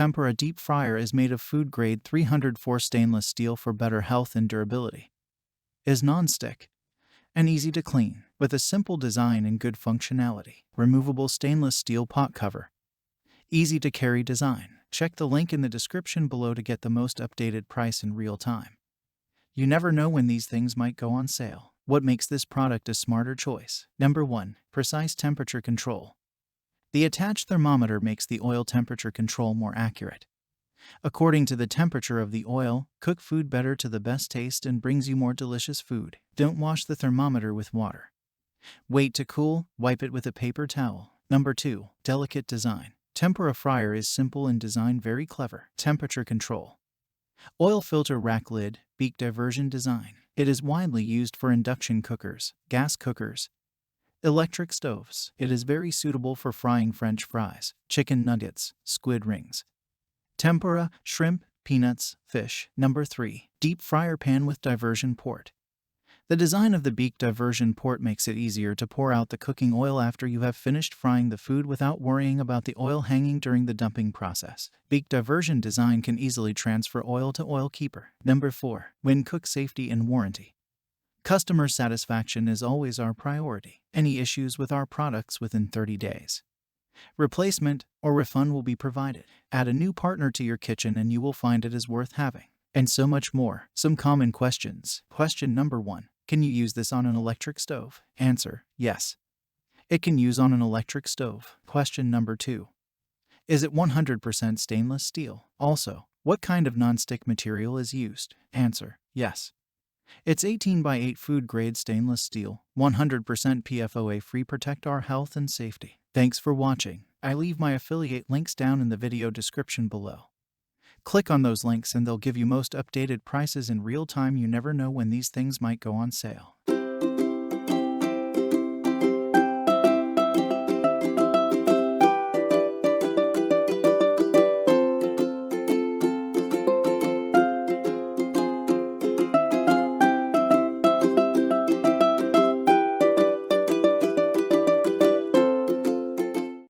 Tempura deep fryer is made of food-grade 304 stainless steel for better health and durability. Is non-stick and easy to clean, with a simple design and good functionality. Removable stainless steel pot cover. Easy to carry design. Check the link in the description below to get the most updated price in real time. You never know when these things might go on sale. What makes this product a smarter choice? Number 1. Precise temperature control. The attached thermometer makes the oil temperature control more accurate. According to the temperature of the oil, cook food better to the best taste and brings you more delicious food. Don't wash the thermometer with water. Wait to cool, wipe it with a paper towel. Number 2. Delicate design. Tempura fryer is simple and designed very clever. Temperature control. Oil filter rack lid, beak diversion design. It is widely used for induction cookers, gas cookers, electric stoves. It is very suitable for frying French fries, chicken nuggets, squid rings, tempura, shrimp, peanuts, fish. Number 3. Deep fryer pan with diversion port. The design of the beak diversion port makes it easier to pour out the cooking oil after you have finished frying the food without worrying about the oil hanging during the dumping process. Beak diversion design can easily transfer oil to oil keeper. Number 4. When cook safety and warranty. Customer satisfaction is always our priority. Any issues with our products within 30 days. Replacement or refund will be provided. Add a new partner to your kitchen and you will find it is worth having. And so much more. Some common questions. Question number 1. Can you use this on an electric stove? Answer: yes. It can use on an electric stove. Question number 2. Is it 100% stainless steel? Also, what kind of non-stick material is used? Answer: yes. It's 18 by 8 food-grade stainless steel, 100% PFOA-free. Protect our health and safety. Thanks for watching. I leave my affiliate links down in the video description below. Click on those links and they'll give you most updated prices in real time. You never know when these things might go on sale.